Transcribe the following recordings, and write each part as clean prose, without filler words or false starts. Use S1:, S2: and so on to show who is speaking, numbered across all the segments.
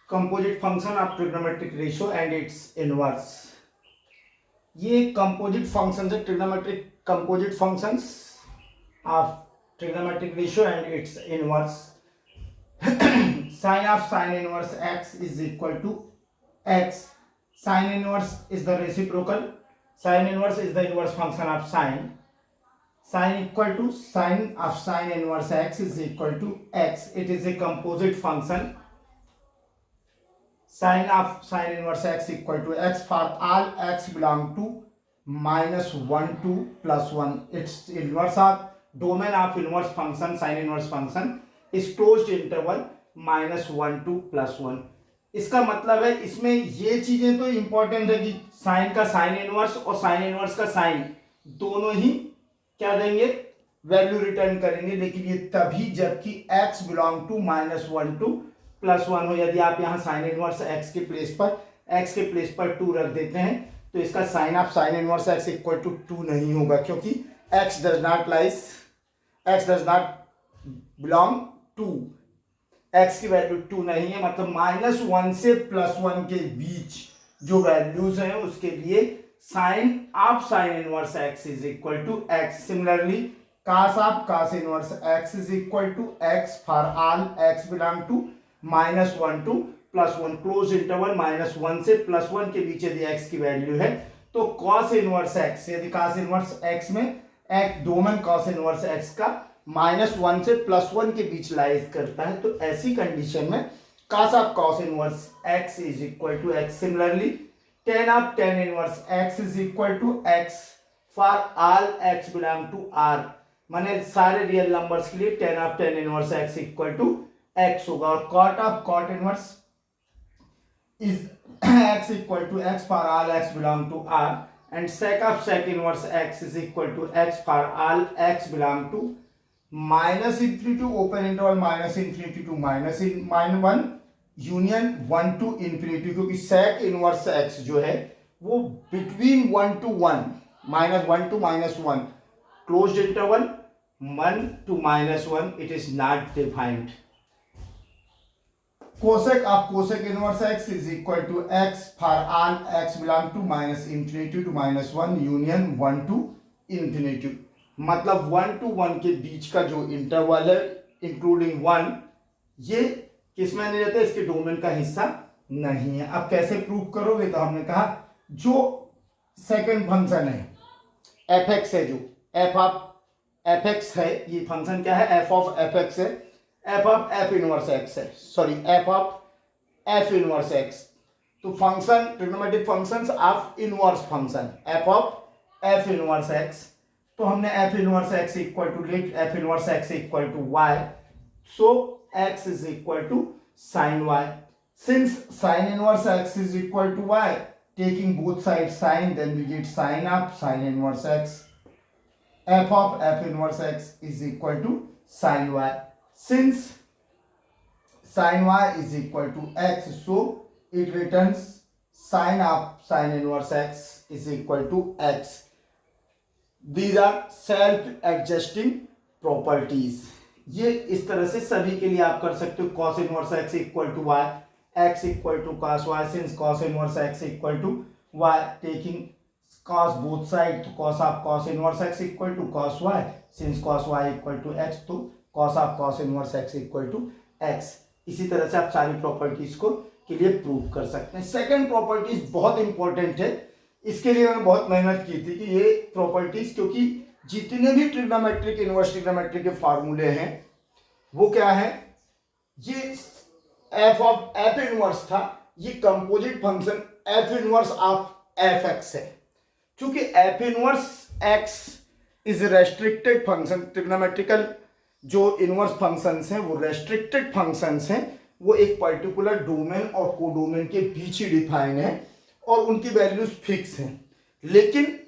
S1: composite function of trigonometric ratio and its inverse. ये composite functions है, trigonometric composite functions of trigonometric ratio and its inverse. Sine of sine inverse x is equal to x. Sine inverse is the reciprocal. Sine inverse is the inverse function of sine. Sine equal to sine of sine inverse x is equal to x. It is a composite function. Sine of sine inverse x equal to x for all x belong to -1 to +1. Its inverse of domain of inverse function sine inverse function is closed interval -1 to +1. इसका मतलब है इसमें ये चीजें तो important है कि sign का साइन इनवर्स और साइन इनवर्स का साइन दोनों ही क्या देंगे, वैल्यू रिटर्न करेंगे, लेकिन ये तभी जबकि x बिलोंग टू -1 टू +1 हो। यदि आप यहाँ साइन इनवर्स x के प्लेस पर 2 रख देते हैं तो इसका sine of sine inverse x equal to 2 नहीं होगा, क्योंकि x does not belong to, x की वैल्यू 2 नहीं है, मतलब -1 से +1 के बीच जो वैल्यूज हैं उसके लिए sine of sine inverse x is equal to x. Similarly cos of cos inverse x is equal to x for all x belong to -1 to +1. Close interval -1 से +1 के बीच यदि x की वैल्यू है तो cos इनवर्स x, यदि cos inverse x में एक domain cos inverse x का -1 से +1 के बीच लाइज करता है, तो ऐसी कंडीशन में cos of cos inverse x is equal to x. Similarly tan of tan inverse x is equal to x for all x belong to r. माने सारे रियल नंबर्स के लिए tan of tan inverse x equal to x होगा, और cot of cot inverse is x equal to x for all x belong to r, and sec of sec inverse x is equal to x for all x belong to -∞ to open interval -∞ to -1 union 1 to infinity, क्योंकि sec inverse x जो है वो between 1 to 1 -1 to -1 closed interval 1 to -1 it is not defined. cosec of cosec inverse x is equal to x for all x belong to -∞ to -1 union 1 to infinity. मतलब 1 to 1 के बीच का जो interval है including 1, ये किस में नहीं रहता, इसके डोमेन का हिस्सा नहीं है. अब कैसे प्रूव करोगे, तो हमने कहा जो सेकंड फंक्शन है fx है, जो f ऑफ fx है, ये फंक्शन क्या है, f ऑफ fx है, f of f inverse x है, sorry f of f inverse x. तो function trigonometric functions of inverse function f of f inverse x, तो हमने f inverse x equal to let f inverse x equal to y, so x is equal to sin y. Since sin inverse x is equal to y, taking both sides sin, then we get sin of sin inverse x. f of f inverse x is equal to sin y. Since sin y is equal to x, so it returns sin of sin inverse x is equal to x. These are self-adjusting properties. ये इस तरह से सभी के लिए आप कर सकते हो. cos inverse x equal to y, x equal to cos y, since cos inverse x equal to y, taking cos both side, तो cos of cos inverse x equal to cos y, since cos y equal to x, तो cos of cos inverse x equal to x. इसी तरह से आप सारी properties को के लिए प्रूव कर सकते हैं. सेकंड प्रॉपर्टीज बहुत इंपॉर्टेंट है, इसके लिए मैंने बहुत मेहनत की थी कि ये प्रॉपर्टीज, क्योंकि जितने भी ट्रिग्नोमेट्रिक इनवर्स ट्रिग्नोमेट्रिक के फार्मूले हैं वो क्या है, ये f ऑफ f इनवर्स था, ये composite function f inverse of fx है. क्योंकि f inverse x is restricted function, trigonometrical जो इनवर्स फंक्शंस हैं वो रेस्ट्रिक्टेड फंक्शंस हैं, वो एक पर्टिकुलर डोमेन और कोडोमेन के बीच ही डिफाइन है और उनकी वैल्यूज फिक्स हैं. लेकिन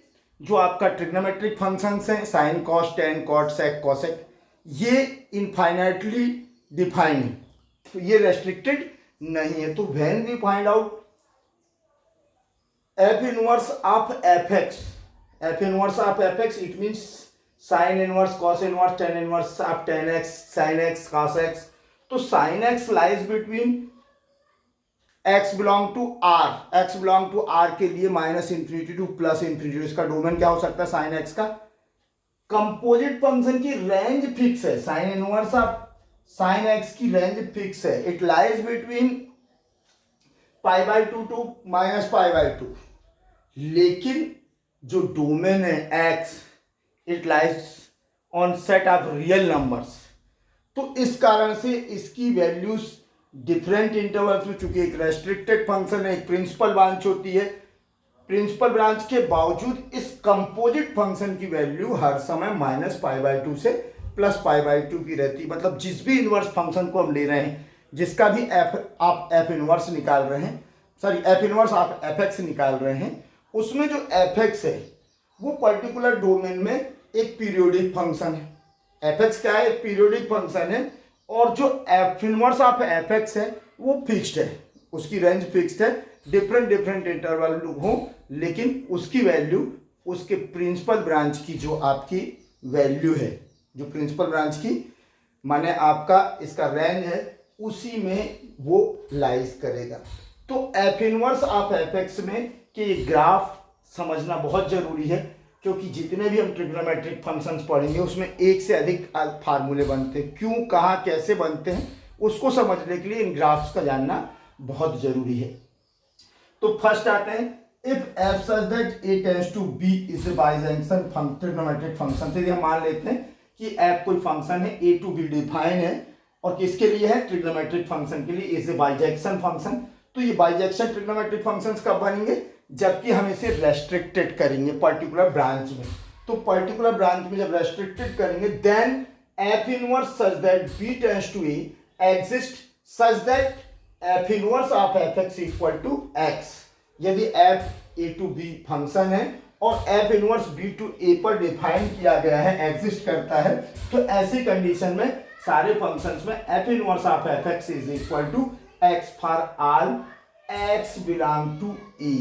S1: जो आपका ट्रिग्नोमेट्रिक फंक्शंस हैं sine cos tan cot sec cosec, ये इनफाइनाइटली डिफाइन है, तो ये रेस्ट्रिक्टेड नहीं है. तो when we find out f inverse of fx, f inverse of fx, it means sine inverse cos inverse tan inverse of tan x sine x cos x. तो sine x lies between x belong to r, x belong to r के लिए minus infinity to plus infinity, इसका domain क्या हो सकता है sign x का। Composite function की रेंज फिक्स है, sign inverse of sine x की रेंज फिक्स है, इट लाइज बिटवीन π/2 टू -π/2, लेकिन जो डोमेन है x it lies on set of real numbers, तो इस कारण से इसकी वैल्यूज डिफरेंट इंटरवल्स में, चूंकि एक रेस्ट्रिक्टेड फंक्शन है, एक प्रिंसिपल ब्रांच होती है, प्रिंसिपल ब्रांच के बावजूद इस कंपोजिट फंक्शन की वैल्यू हर समय -π/2 से +π/2 की रहती है। मतलब जिस भी इनवर्स फंक्शन को हम ले रहे हैं, जिसका भी आप एफ इनवर्स निकाल रहे हैं, सॉरी एफ इनवर्स आप एफ एक्स निकाल रहे हैं, उसमें जो एफ एक्स है वो पर्टिकुलर डोमेन में एक पीरियोडिक फंक्शन है। एफ एक्स क्या है, एक पीरियोडिक फंक्शन है, और जो f inverse of f x है वो फिक्स्ड है, उसकी रेंज फिक्स्ड है, डिफरेंट इंटरवल हो, लेकिन उसकी वैल्यू उसके प्रिंसिपल ब्रांच की जो आपकी वैल्यू है, जो प्रिंसिपल ब्रांच की माने आपका इसका रेंज है, उसी में वो लाइज करेगा। तो f inverse of f x में कि ग्राफ समझना बहुत जरूरी है, क्योंकि जितने भी हम ट्रिग्नोमेट्रिक फंक्शंस पढ़ेंगे उसमें एक से अधिक फार्मूले बनते हैं, क्यों कहाँ कैसे बनते हैं उसको समझने के लिए इन ग्राफ्स का जानना बहुत जरूरी है। तो फर्स्ट आते हैं, if f such that a tends to b is a bijection trigonometric function. तो हम मान लेते हैं कि एफ कोई फंक्शन है, ए टू बी डिफाइन है, और किसके लिए है, ट्रिग्नोमेट्रिक फंक्शन के लिए, इज ए बाइजेक्शन फंक्शन। तो ये बाइजेक्शन ट्रिग्नोमेट्रिक फंक्शंस कब बनेंगे, जबकि हम इसे रेस्ट्रिक्टेड करेंगे पर्टिकुलर ब्रांच में। तो पर्टिकुलर ब्रांच में जब रेस्ट्रिक्टेड करेंगे, then f inverse such that b tends to a exist such that f inverse of f x equal to x. यदि f a to b function है और f inverse b to a पर define किया गया है, exist करता है, तो ऐसी कंडीशन में सारे फंक्शंस में f inverse of f x is equal to x for all x belong to a.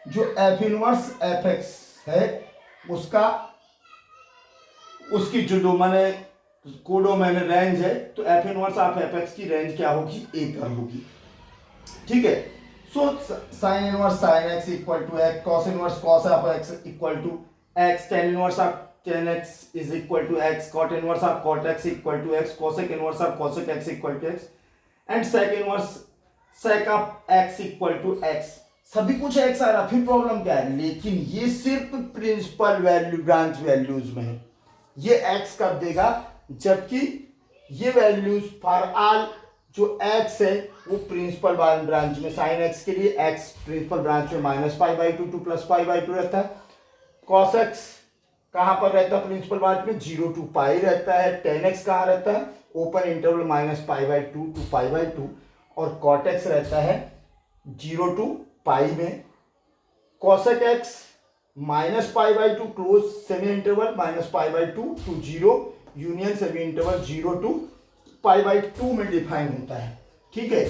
S1: जो एफ इनवर्स एफ एक्स है उसका उसकी जो डोमेन है, कोडोमेन रेंज है, तो f inverse of f x की रेंज क्या होगी, ए पर होगी। ठीक है, so sine inverse sine x equal to x, cos inverse cos of x equal to x, tan inverse of tan x is equal to x, cot inverse of cot x equal to x, cosec inverse of cosec x equal to x, and sec inverse sec of x equal to x. सभी कुछ x आ रहा, फिर problem क्या है, लेकिन ये सिर्फ principal value branch values में है, ये एक्स कब देगा, जबकि ये वैल्यूज फॉर ऑल जो x है वो प्रिंसिपल ब्रांच में, साइन x के लिए x प्रिंसिपल ब्रांच में -π/2 टू +π/2 रहता है, cos x कहाँ पर रहता है प्रिंसिपल ब्रांच में, 0 to π रहता है, tan x कहाँ रहता है, ओपन इंटरवल -π/2 टू π/2, और cot x रहता है 0 to π में, cosec x -π/2 close semi interval -π/2 to 0 union semi interval 0 to π/2 में डिफाइन होता है। ठीक है,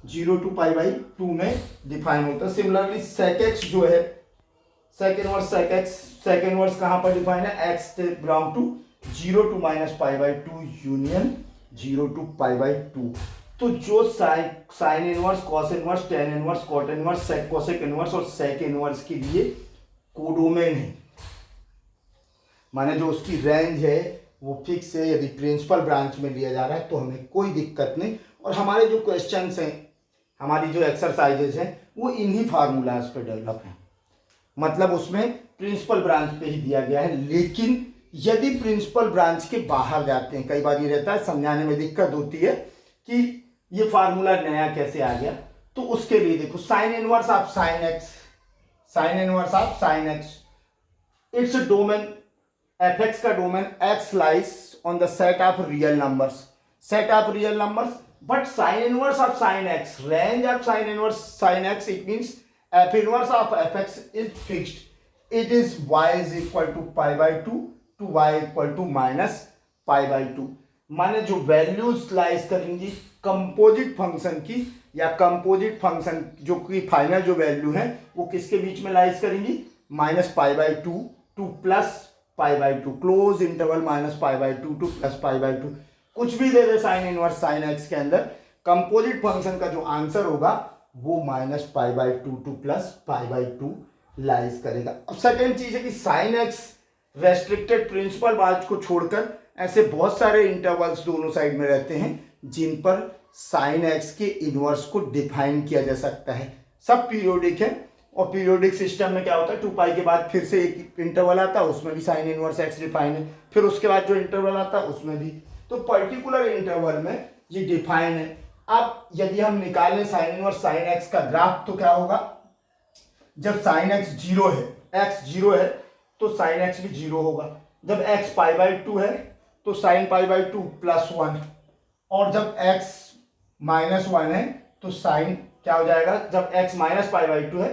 S1: 0 to π/2 में डिफाइन होता है। सिमिलरली sec x जो है, sec inverse sec x, sec inverse कहाँ पर डिफाइन है, x belong to 0 to -π/2 union 0 to π/2। तो जो sine inverse, cos inverse, tan inverse, cot inverse, sec cosec inverse और सेक इनवर्स के लिए कोडोमेन है, माने जो उसकी रेंज है वो फिक्स है। यदि प्रिंसिपल ब्रांच में लिया जा रहा है तो हमें कोई दिक्कत नहीं, और हमारे जो क्वेश्चंस हैं, हमारी जो एक्सरसाइजेज हैं, वो इन्हीं फार्मूलाज पे डेवलप हैं, मतलब उसमें प्रिंसिपल ब्रांच पे ही दिया गया है। लेकिन यदि प्रिंसिपल ब्रांच के बाहर जाते हैं, कई बार ये रहता है समझाने में दिक्कत होती है कि ये फार्मूला नया कैसे आ गया, तो उसके लिए देखो, sine inverse of sine x, sine inverse of sine x, it's domain f x का domain x lies on the set of real numbers, set of real numbers, but sine inverse of sine x, range of sine inverse sine x, it means f inverse of f x is fixed, it is y is equal to π/2 to y equal to -π/2। माने जो values lies करेंगी composite function की, या composite function जो की final जो value है वो किसके बीच में लाइज करेंगी, -π/2 टू +π/2, क्लोज इंटरवल -π/2 टू +π/2, कुछ भी दे दे साइन इनवर्स साइन एक्स के अंदर, कंपोजिट फंक्शन का जो आंसर होगा वो minus pi by two to plus pi by to lies करेगा। अब सेकेंड चीज है कि साइन एक्स रेस्ट्रिक्टेड प्रिंसिपल बात को छोड़कर ऐसे बहुत सारे इंटरवल्स दोनों साइड में रहते हैं जिन पर साइन एक्स के इनवर्स को डिफाइन किया जा सकता है। सब पीरियोडिक है और पीरियोडिक सिस्टम में क्या होता है, 2 पाई के बाद फिर से एक इंटरवल आता है, उसमें भी साइन इनवर्स एक्स डिफाइन है, फिर उसके बाद जो इंटरवल आता है उसमें भी, तो पर्टिकुलर इंटरवल में ये डिफाइन है। अब यदि हम निकालें साइन इनवर्स साइन एक्स का ग्राफ तो क्या होगा, जब साइन एक्स जीरो है, एक्स जीरो है तो साइन एक्स भी जीरो होगा, जब एक्स पाई बाई टू है तो sine pi by two plus one, और जब एक्स माइनस वन है तो साइन क्या हो जाएगा, जब x minus pi by to है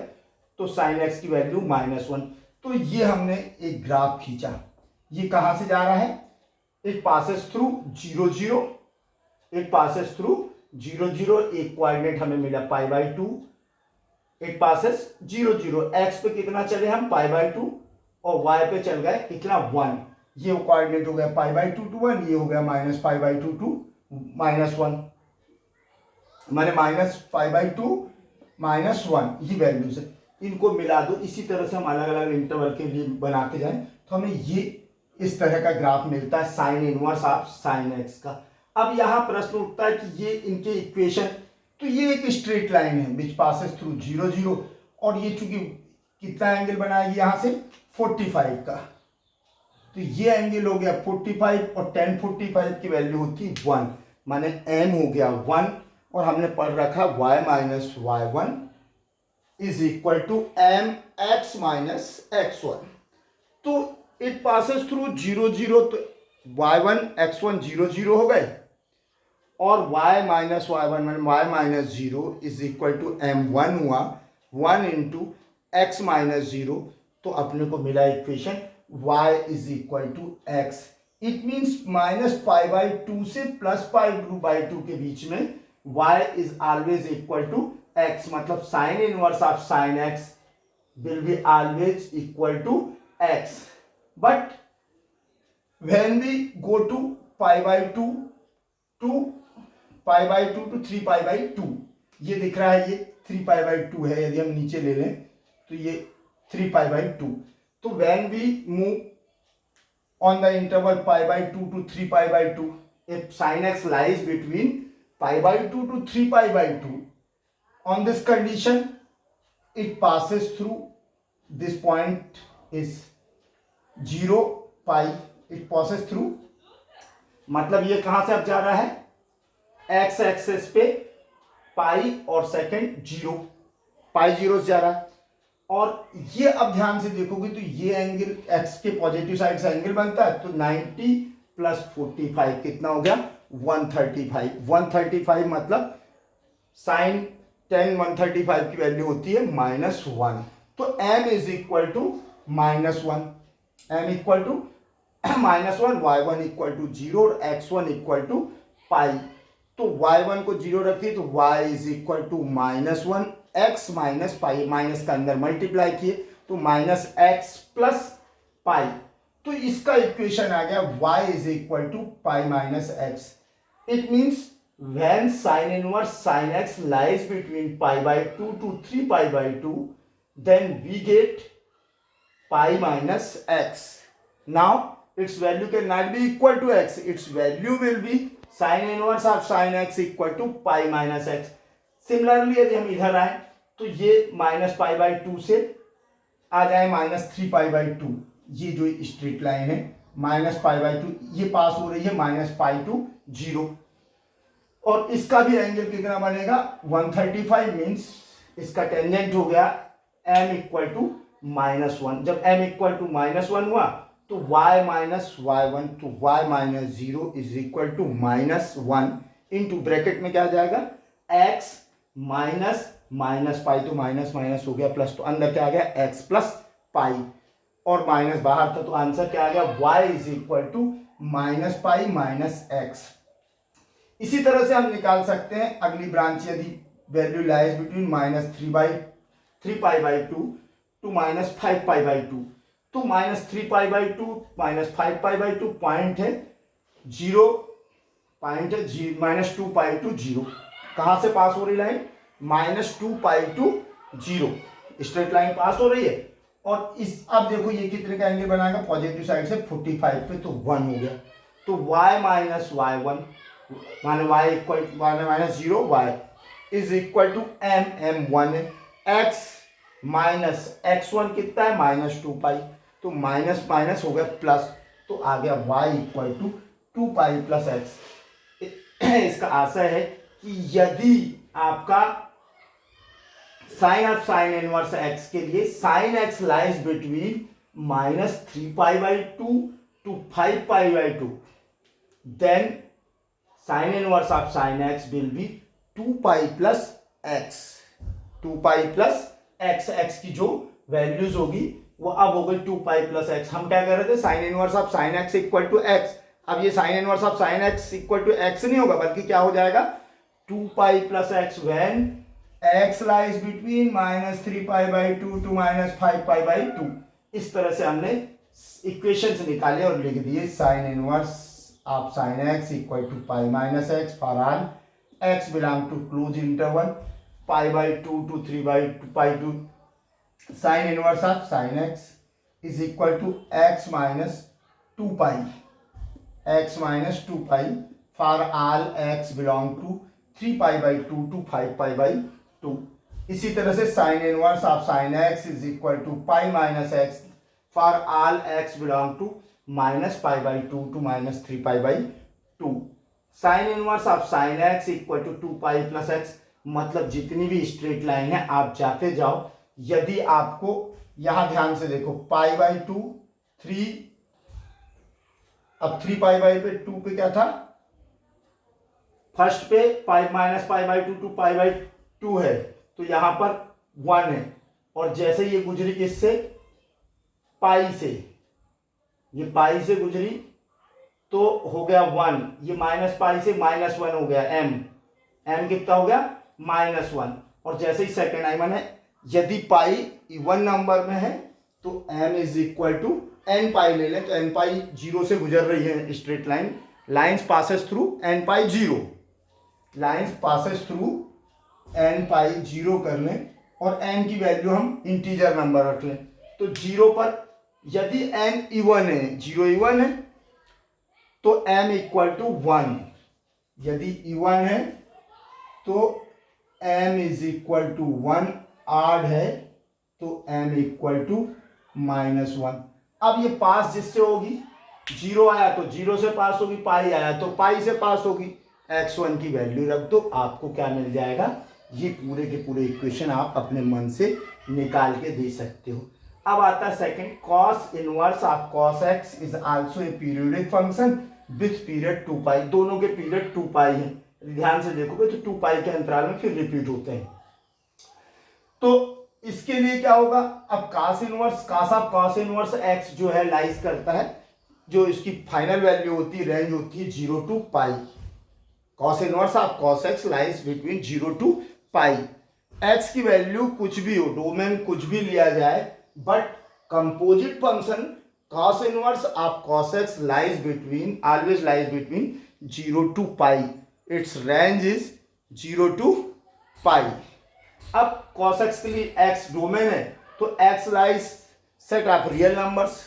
S1: तो साइन एक्स की वैल्यू माइनस वन। तो ये हमने एक ग्राफ खींचा, ये कहां से जा रहा है, it passes through zero zero, it passes through zero zero, एक कोऑर्डिनेट हमें मिला पाई बाई टू, इट पासेस जीरो जीरो, एक्स पे कितना चले हम पाई बाई टू और वाई पे चल गए कितना वन, ये कोऑर्डिनेट हो गया pi by two two one, ये हो गया minus pi by two to minus one, माने minus pi by two minus one, ये वैल्यूज है, इनको मिला दो। इसी तरह से हम अलग अलग इंटरवल के लिए बनाते जाएं तो हमें ये इस तरह का ग्राफ मिलता है sign inverse of sine x का। अब यहां प्रश्न उठता है कि ये इनके इक्वेशन, तो ये एक स्ट्रेट लाइन है विच पासेस थ्रू जीरो जीरो, और ये चूंकि कितना एंगल बनाएगी यहां से 45 का, तो ये एंगल हो गया 45 और tan 45 की वैल्यू होती है 1, माने m हो गया 1, और हमने पढ़ रखा y minus y one is equal to m x minus x one. तो it passes through zero zero, तो y1 x1 जीरो जीरो हो गए, और y माइनस वाई वन मैंने y minus zero is equal to m one हुआ, 1 into x minus zero, तो अपने को मिला equation y is equal to x. It means minus pi by two से प्लस पाई बाई टू के बीच में y is always equal to x, मतलब sine inverse of sine x will be always equal to x, but when we go to pi by 2 to pi by 2 to 3 pi by 2, ये दिख रहा है, ये 3 pi by 2 है, यदि हम नीचे ले लें तो ये 3 pi by 2, तो when we move on the interval pi by 2 to 3 pi by 2, if sin x lies between pi by 2 to 3 pi by 2, on this condition it passes through this point is 0 pi, it passes through, मतलब ये कहां से अब जा रहा है x access पे पाई और सेकंड जीरो, पाई जीरो से जा रहा है, और ये अब ध्यान से देखोगे तो ये एंगल x के पॉजिटिव साइड से एंगल बनता है, तो 90 प्लस 45 कितना हो गया 135, 135 मतलब साइन tan 135 की वैल्यू होती है माइनस वन, तो m is equal to minus one, m equal to minus one, y one equal to zero और x one equal to pi, तो y1 को जीरो रखिए तो y is equal to minus one, x minus pi, minus का अंदर multiply किए तो minus x plus pi, तो इसका इक्वेशन आ गया y is equal to pi minus x. It means when sin inverse sin x lies between pi by 2 to 3 pi by 2, then we get pi minus x. Now its value cannot be equal to x, its value will be sin inverse of sin x equal to pi minus x. Similarly यदि हम इधर आए तो ये minus pi by two से आ जाए minus three pi by to, ये जो स्ट्रेट लाइन है माइनस पाई बाई टू ये पास हो रही है माइनस पाई टू जीरो, और इसका भी एंगल कितना बनेगा 135, मीन्स इसका टेंजेंट हो गया m equal to minus one. जब m equal to minus one हुआ तो y माइनस वाई वन, तो y minus zero is equal to minus one into bracket में क्या आ जाएगा x माइनस माइनस पाई, तो माइनस माइनस हो गया प्लस, तो अंदर क्या आ गया x प्लस पाई, और माइनस बाहर था तो आंसर क्या आ गया y is equal to minus pi minus x. इसी तरह से हम निकाल सकते हैं अगली ब्रांच, यदि value lies between minus three pi by two to minus five pi by two, तो minus three pi by two minus five pi by two point है जीरो, पॉइंट है minus two pi to zero, कहाँ से pass हो रही line -2π to 0। Straight line pass हो रही है। और इस अब देखो ये कितने का एंगल बनाएगा, पॉजिटिव साइड से 45 पे, तो 1 हो गया। तो y माइनस y1 माने y equal minus 0 y is equal to m 1 है। x माइनस x1 कितना है, -2π, तो माइनस माइनस हो गया प्लस, तो आ गया y equal to 2π plus x। इसका आशय है कि यदि आपका sine of sine inverse x के लिए sine x lies between -3π/2 to 5π/2, then sin inverse of sin x will be 2π plus x। 2π plus x, x की जो वैल्यूज होगी वो अब हो गई 2π plus x। हम क्या कर रहे थे, sine inverse of sine x equal to x। अब ये sine inverse of sine x equal to x नहीं होगा, बल्कि क्या हो जाएगा 2π plus x when x lies between -3π/2 to -5π/2। इस तरह से हमने इक्वेशंस निकाले और लिख दिए sine inverse of sine x equal to π minus x for all x belong to close interval π/2 to 3π/2। Sine inverse of sine x is equal to x minus 2π, x minus 2π for all x belong to 3π/2 to 5π/2। इसी तरह से sine inverse of sine x is equal to π minus x for all x belong to -π/2 to -3π/2। Sine inverse of sine x equal to 2π plus x, मतलब जितनी भी straight line है आप जाते जाओ। यदि आपको यहां ध्यान से देखो π/2 3, अब 3π/2 पे क्या था, फर्स्ट पे -π/2 to π/2 है, तो यहां पर 1 है। और जैसे ये गुजरी किससे, पाई से, ये पाई से गुजरी तो हो गया 1, ये -π से -1 हो गया, m कितना हो गया -1। और जैसे ही सेकेंड i1 है, यदि पाई इवन नंबर में है तो m is equal to n π ले लें, तो n π 0 से गुजर रही है straight line, lines passes through n π 0, lines passes through n π 0 कर लें और n की वैल्यू हम इंटीजर नंबर रख लें। तो 0 पर यदि n इवन है, 0 इवन है तो m इक्वल टू 1, यदि इवन है तो m इज इक्वल टू 1, आड है तो m इक्वल टू -1। अब ये पास जिससे होगी, 0 आया तो 0 से पास होगी, पाई आया तो पाई से पास होगी, x1 की वैल्यू रख दो, आपको क्या मिल जाएगा, ये पूरे के पूरे इक्वेशन आप अपने मन से निकाल के दे सकते हो। अब आता है second, cos inverse of cos x is also a periodic function with period 2π। दोनों के पीरियड 2π है, ध्यान से देखोगे तो 2π के अंतराल में फिर रिपीट होते हैं। तो इसके लिए क्या होगा, अब cos inverse, cos of cos inverse x जो है लाइज करता है, जो इसकी फाइनल वैल्यू होती है, रेंज होती है 0 to π। cos inverse of cos x lies between 0 to π। x की वैल्यू कुछ भी हो, डोमेन कुछ भी लिया जाए, but composite function cos inverse of cos x lies between, always lies between 0 to π। It's range is 0 to π। अब cos x के लिए x डोमेन है, तो x lies set of real numbers,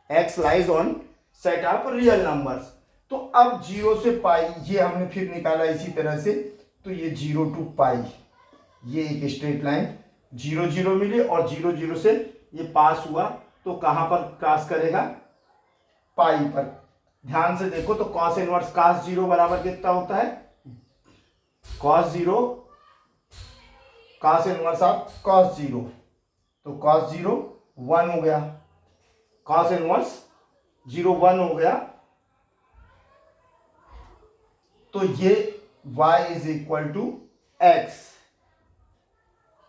S1: x lies on set of real numbers. तो अब 0 से π ये हमने फिर निकाला इसी तरह से, तो ये 0 to π, ये एक स्ट्रेट लाइन 0 0 मिली और 0 0 से ये पास हुआ, तो कहां पर क्रॉस करेगा, पाई पर। ध्यान से देखो तो cos इनवर्स cos 0 बराबर कितना होता है, cos 0, cos inverse of cos 0, तो cos 0 1 हो गया, cos इनवर्स 0 1 हो गया, तो ये y is equal to x,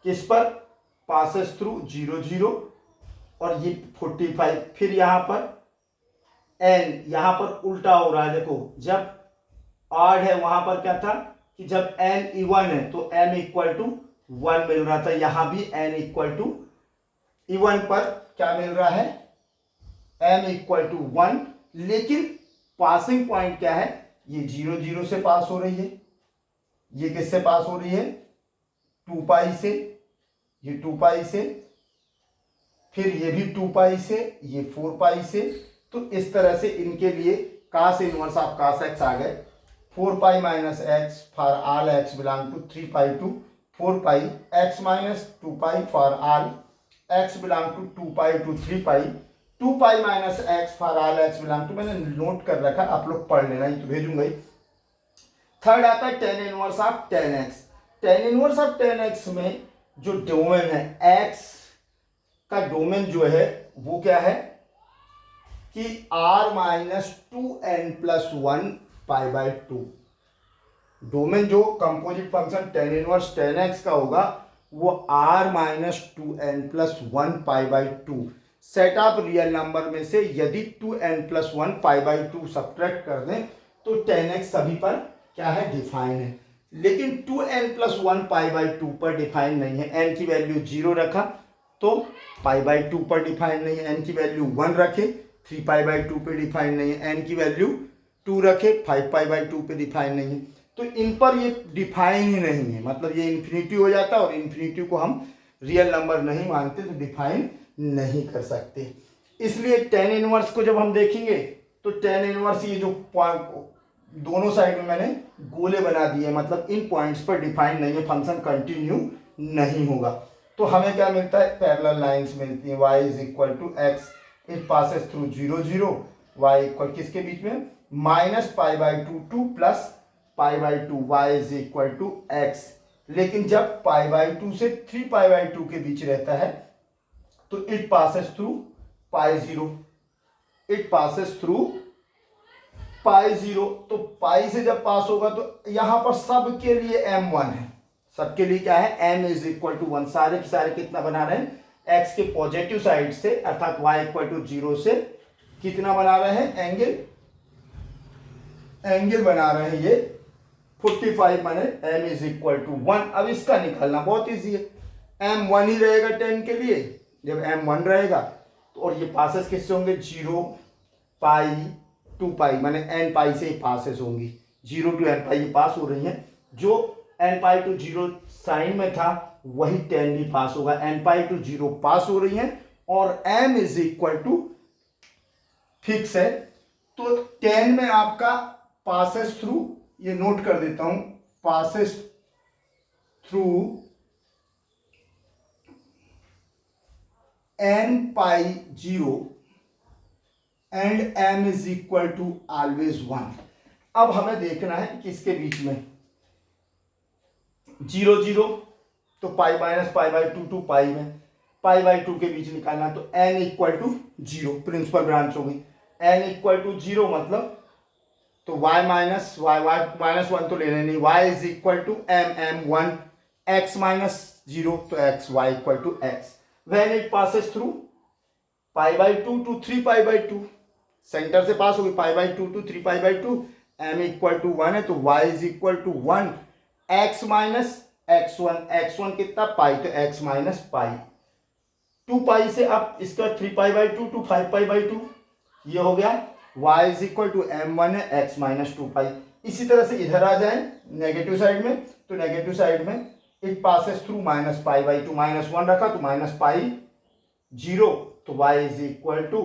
S1: किस पर, पासेस थ्रू 0 0 और ये 45, फिर यहां पर n, यहां पर उल्टा हो रहा है, देखो जब ऑड है वहां पर क्या था कि जब n इवन है तो m इक्वल टू 1 मिल रहा था, यहां भी n इक्वल टू इवन पर क्या मिल रहा है, m इक्वल टू 1। लेकिन पासिंग पॉइंट क्या है, ये 0 0 से पास हो रही है, ये किससे पास हो रही है, 2 पाई से, ये 2 पाई से, फिर ये भी 2 पाई से, ये 4 पाई से। तो इस तरह से इनके लिए cos inverse of cos x आ गए। 4 pi minus x for all x belong to 3 pi to 4 pi, x minus 2 pi for all x belong to 2 pi to 3 pi, 2 pi minus x for all x belong to, मैंने note कर रखा, आप लोग पढ़ लेना, ये तो भेजूंगा ही। थर्ड आता है ten inverse of tan x. Tan inverse of tan x में जो डोमेन है, एक्स का डोमेन जो है वो क्या है कि r minus 2n+1 pi by 2। Domain जो composite function tan inverse tan x का होगा वो r minus 2n+1 pi by 2। Set of real number में से यदि 2n+1 पाई बाई 2 सब्ट्रैक्ट कर दें तो टेन एक्स सभी पर क्या है, डिफाइन है। लेकिन 2n+1 पाई बाई 2 पर डिफाइन नहीं है। n की वैल्यू 0 रखा तो पाई बाई 2 पर डिफाइन नहीं है। n की वैल्यू 1 रखे 3 पाई बाई 2 पे डिफाइन नहीं है। n की वैल्यू 2 रखे 5 पाई बाई 2 पे डिफाइन नहीं है। तो इन पर ये डिफाइन ही नहीं है, मतलब ये इन्फिनिटी हो जाता है और इन्फिनिटी को हम रियल नंबर नहीं मानते तो डिफाइन नहीं कर सकते। इसलिए टेन इनवर्स को जब हम देखेंगे तो टेन इनवर्स ये जो दोनों साइड में मैंने गोले बना दिए, मतलब इन पॉइंट्स पर डिफाइन नहीं है, फंक्शन कंटिन्यू नहीं होगा। तो हमें क्या मिलता है, पैरेलल लाइंस मिलती हैं। y is equal to x, it passes through 0 0, y equal किसके बीच में, minus pi by 2 2 plus pi by 2, y is equal to x. लेकिन जब पाई बाई 2 से 3 पाई बाई 2 के बीच रहता है तो it passes through pi 0, it passes through pi 0। तो पाई से जब पास होगा तो यहां पर सबके लिए m1 है, सबके लिए क्या है, m इज इक्वल टू 1। सारे के सारे कितना बना रहे हैं, x के पॉजिटिव साइड से अर्थात y इक्वल टू 0 से कितना बना रहे हैं, एंगल बना रहे हैं ये 45 माने m इज इक्वल टू 1। अब इसका निकालना बहुत इजी है, m 1 ही रहेगा 10 के लिए, जब m 1 रहेगा तो और ये पासेस किससे होंगे, 0 पाई 2 पाई, माने n पाई से पासेस होंगी, 0 टू n पाई ये पास हो रही हैं। जो n पाई टू 0 साइन में था वही 10 भी पास होगा, n पाई टू 0 पास हो रही है और m is equal to fix है। तो 10 में आपका पासेस थ्रू, ये नोट कर देता हूं, passes through n pi 0 and m is equal to always 1। अब हमें देखना है कि इसके बीच में 0 0 तो पाई माइनस पाई बाई 2 2 पाई में पाई बाई 2 के बीच निकालना, तो n equal to 0 principal branch हो गई। n इक्वल टू 0 मतलब तो y माइनस माइनस 1 तो लेने नहीं, y is equal to m 1, x minus 0 तो x, y equal to x। When it passes through pi by 2 to 3 pi by 2, center से pass होगी pi by 2 to 3 pi by 2, m equal to 1 है तो y is equal to 1, x minus x1 कितना पाई, तो x minus pi 2 पाई से अब इसका 3 pi by 2 to 5 pi by 2, ये हो गया y is equal to m1 है x माइनस 2 पाई। इसी तरह से इधर आ जाए नेगेटिव साइड में, तो नेगेटिव साइड में it passes through minus pi by 2, minus 1 रखा तो माइनस पाई 0, तो y is equal to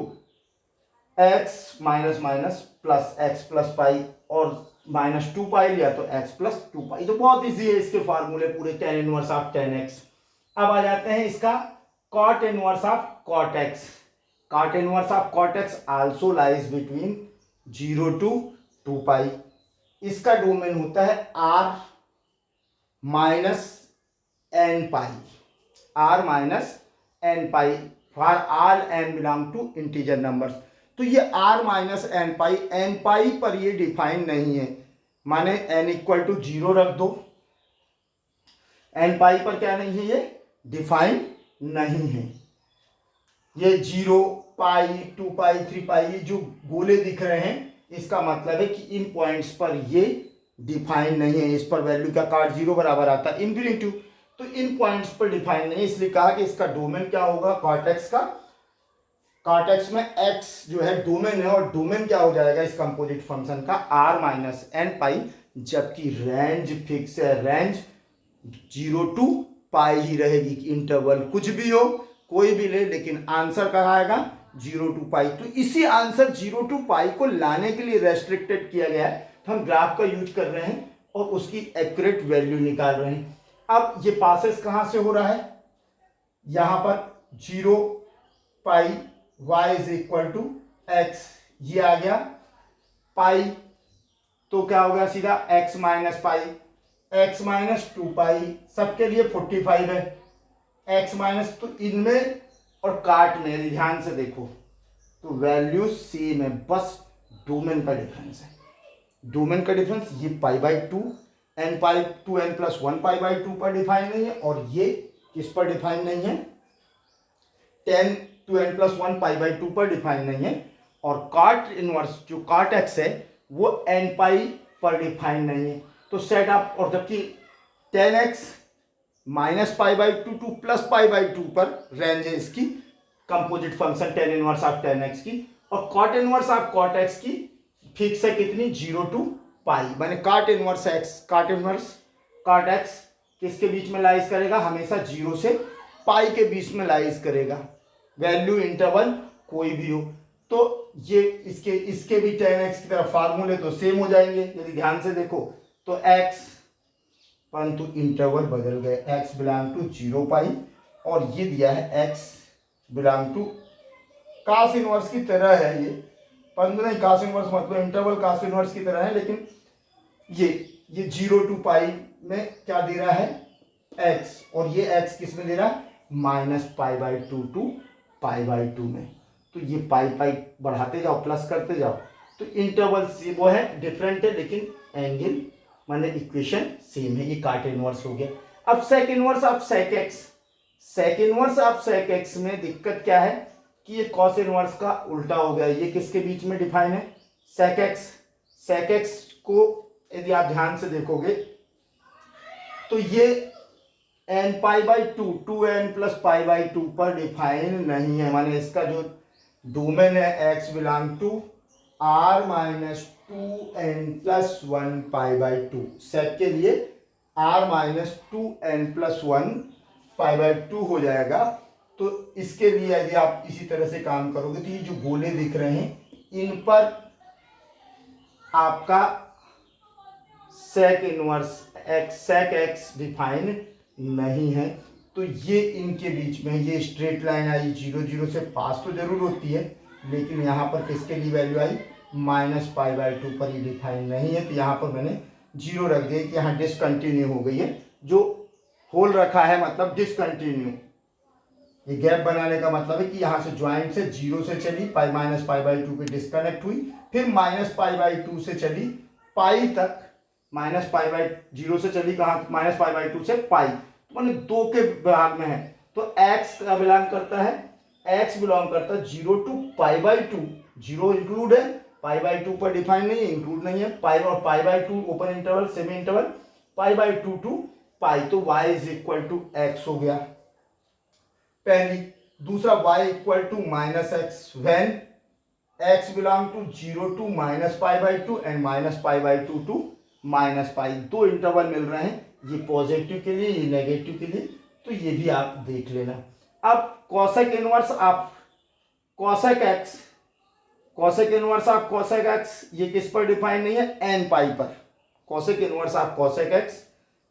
S1: x minus minus plus x plus pi और माइनस 2 पाई लिया तो x प्लस 2 पाई। तो बहुत इजी है इसके फार्मूले पूरे, tan inverse of tan x। अब आ जाते हैं इसका cot inverse of cot x। cot inverse of cot x also lies between 0 to 2 pi. इसका डोमेन होता है r minus n pi, r minus n pi for all n belong to integer numbers. तो ये r minus n पाई पर ये define नहीं है, माने n इक्वल टू 0 रख दो, n पाई पर क्या नहीं है, ये डिफाइन नहीं है। ये 0 पाई 2 पाई 3 पाई ये जो गोले दिख रहे हैं इसका मतलब है कि इन पॉइंट्स पर ये डिफाइन नहीं है, इस पर वैल्यू का कार्ड 0 बराबर आता है इन्फिनिटी, तो इन पॉइंट्स पर डिफाइन नहीं है, इसलिए कहा कि इसका डोमेन क्या होगा कॉर्टेक्स का। कॉर्टेक्स में x जो है डोमेन है और डोमेन क्या हो जाएगा इस कंपोजिट फंक्शन का, r माइनस n पाई, जबकि रेंज फिक्स है, रेंज 0 टू पाई ही रहेगी। इंटरवल कुछ भी हो, कोई भी ले, लेकिन आंसर कहाँ आएगा, 0 to पाई। तो इसी आंसर 0 to पाई को लाने के लिए रेस्ट्रिक्टेड किया गया है, तो हम ग्राफ का यूज कर रहे हैं और उसकी एक्यूरेट वैल्यू निकाल रहे हैं। अब ये पासेस कहाँ से हो रहा है, यहाँ पर 0 pi y is equal to x, ये आ गया पाई, तो क्या हो गया सीधा x minus pi, x minus 2 पाई, सबके लिए 45 है, x माइनस, तो इनमें और काट में यदि ध्यान से देखो तो वैल्यू सेम है, बस डोमेन का डिफरेंस है। डोमेन का डिफरेंस, ये पाई by 2 n pi 2n plus 1 pi by 2 पर डिफाइन नहीं है, और ये किस पर डिफाइन नहीं है, 10 2n प्लस 1 पाई बाई 2 पर डिफाइन नहीं है। और काट इनवर्स जो काट x है वो n पाई पर डिफाइन नहीं है। तो सेट अप, और जबकि 10x minus pi by 2 to plus pi by 2 पर रेंज है इसकी composite function tan inverse of 10x की, और cot inverse of cot x की फिक्स है कितनी, 0 टू पाई। माने cot inverse x, cot inverse cot x किसके बीच में लाइज करेगा, हमेशा 0 से पाई के बीच में लाइज करेगा, वैल्यू इंटरवल कोई भी हो। तो ये इसके भी 10x की तरफ फार्मूले तो सेम हो जाएंगे यदि ध्यान से देखो, तो x, परंतु इंटरवल बदल गए, x बिलोंग टू 0 पाई, और ये दिया है x belong to cos inverse की तरह है ये, परंतु नहीं कास इनवर्स मतलब इंटरवल कास इनवर्स की तरह है, लेकिन ये 0 टू पाई में क्या दे रहा है x, और ये x किस में दे रहा है, minus pi by 2 to pi by 2 में। तो ये पाई पाई बढ़ाते जाओ, प्लस करते जाओ, तो इंटरवल से वो है डिफरेंट है, लेकिन एंगल माने इक्वेशन सेम है, ये काट इनवर्स हो गया। अब sec inverse of sec x, sec inverse of sec x में दिक्कत क्या है कि ये कॉस इनवर्स का उल्टा हो गया, ये किसके बीच में डिफाइन है, सेक एक्स। सेक एक्स को यदि आप ध्यान से देखोगे तो ये n pi by 2 2n plus pi by 2 पर डिफाइन नहीं है, माने इसका जो डोमेन है x belong to r minus 2n plus 1 pi by 2, sec के लिए r minus 2n plus 1 pi by 2 हो जाएगा। तो इसके लिए यदि आप इसी तरह से काम करोगे तो ये जो गोले दिख रहे हैं इन पर आपका sec inverse x, sec x define नहीं है, तो ये इनके बीच में ये स्ट्रेट लाइन आई 0 0 से पास तो जरूर होती है, लेकिन यहाँ पर किसके लिए value I, minus pi by 2 पर ये डिफाइन नहीं है, तो यहाँ पर मैंने 0 रख दिया कि यहाँ डिसकंटिन्यू हो गई है, जो होल रखा है मतलब डिसकंटिन्यू। ये गैप बनाने का मतलब है कि यहाँ से ज्वाइंट से 0 से चली पाई माइनस पाई बाई 2 पे डिस्कनेक्ट हुई, फिर माइनस पाई बाई 2 से चली पाई तक, माइनस पाई बाई 0 से चली कहाँ, माइनस पाई बाई 2 से पाई, तो मैंने 2 के भाग में है, तो x का बिलोंग करता है, x बिलोंग करता है 0 टू पाई बाई 2, 0 इंक्लूड है, पाई बाई 2 पर डिफाइन नहीं है, इंक्लूड नहीं है, पाई और pi by 2 open interval semi interval, pi by 2 to pi, तो y is equal to x हो गया पहली। दूसरा y equal to minus x when x belong to 0 to minus pi by 2 and minus pi by 2 to minus pi, दो interval मिल रहे हैं, ये positive के लिए, ये नेगेटिव के लिए, तो ये भी आप देख लेना। अब cosec inverse of cosec x, cosec inverse of cosec x ये किस पर डिफाइन नहीं है, एन पाई पर। Cosec inverse of cosec x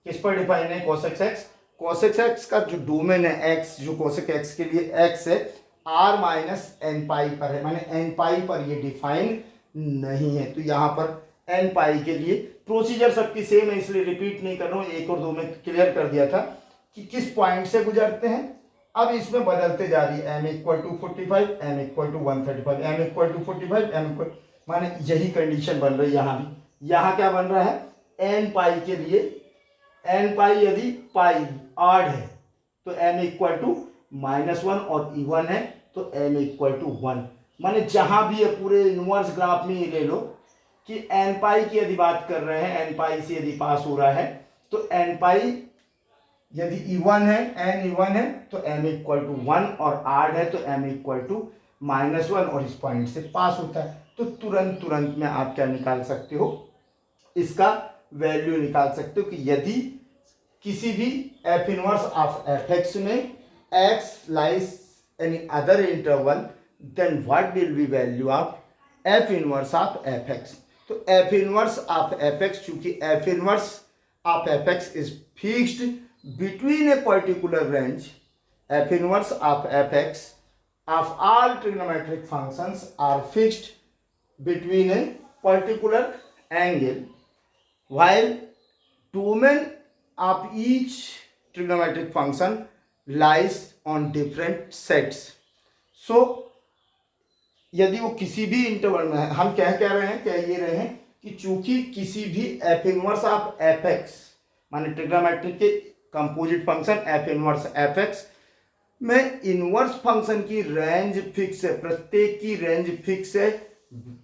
S1: किस पर डिफाइन है, कॉसेक एक्स। कॉसेक एक्स का जो डोमेन है एक्स, जो कॉसेक एक्स के लिए एक्स है, आर माइनस एन पाई पर है, माने एन पाई पर ये डिफाइन नहीं है, तो यहाँ पर एन पाई के लिए प्रोसीजर सबकी सेम है, इसलिए रिपीट नहीं कर रहा हूँ, 1 और 2 में क्लियर कर दिया था कि किस पॉइंट से गुजरते हैं। अब इसमें बदलते जा रही है, m equal to 45, m equal to 135, m equal to 45, m equal, माने यही कंडीशन बन रही है यहाँ भी। यहाँ क्या बन रहा है, एन पाई के लिए, एन पाई यदि पाई ऑड है तो m इक्वल टू -1 और इवन है तो m इक्वल टू 1, माने जहां भी ये पूरे इनवर्स ग्राफ में ले लो कि एन पाई की यदि बात कर रहे हैं, एन पाई से यदि पास हो रहा है तो एन पाई यदि इवन है, एन इवन है तो m इक्वल टू 1 और आड है तो m इक्वल टू -1 और इस पॉइंट से पास होता है, तो तुरंत में आप क्या निकाल सकते हो, इसका वैल्यू निकाल सकते हो कि यदि किसी भी f inverse of f x में x lies any other interval, then what will be value of f inverse of f x. तो f inverse of f x, चूंकि f inverse of f x is fixed between a particular range, f inverse of f x of all trigonometric functions are fixed between a particular angle, while domain of each trigonometric function lies on different sets. So यदि वो किसी भी interval में है, हम क्या कह रहे हैं, कह ये रहे हैं कि चूंकि किसी भी f inverse of f x, माने ट्रिग्नोमेट्रिक के composite function F inverse F x में इनवर्स फंक्शन की रेंज फिक्स है, प्रत्येक की रेंज फिक्स है।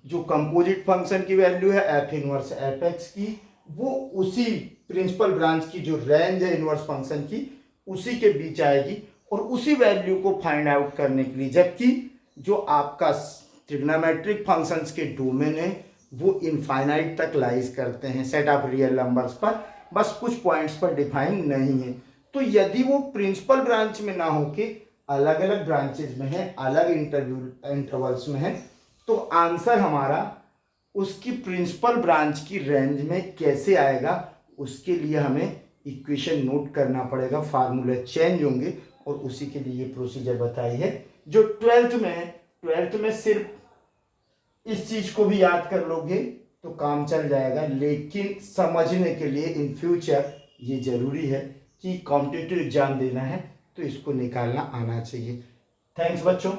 S1: जो कंपोजिट फंक्शन की वैल्यू है एफ इनवर्स एफ एक्स की, वो उसी प्रिंसिपल ब्रांच की जो रेंज है इनवर्स फंक्शन की, उसी के बीच आएगी और उसी वैल्यू को फाइंड आउट करने के लिए, जबकि जो आपका ट्रिग्नोमेट्रिक फंक्शंस के डोमेन है वो इनफाइनाइट तक लाइज करते हैं सेट ऑफ रियल नंबर्स पर, बस कुछ पॉइंट्स पर डिफाइन नहीं है। तो यदि वो प्रिंसिपल ब्रांच में ना होके अलग अलग ब्रांचेज में है, अलग इंटरवल्स में है, तो आंसर हमारा उसकी प्रिंसिपल ब्रांच की रेंज में कैसे आएगा, उसके लिए हमें इक्वेशन नोट करना पड़ेगा, फार्मूले चेंज होंगे और उसी के लिए ये प्रोसीजर बताई है जो 12th में है। 12th में सिर्फ इस चीज को भी याद कर लोगे तो काम चल जाएगा, लेकिन समझने के लिए इन फ्यूचर ये जरूरी है कि कॉम्पिटिटिव एग्जाम देना है तो इसको निकालना आना चाहिए। थैंक्स बच्चों।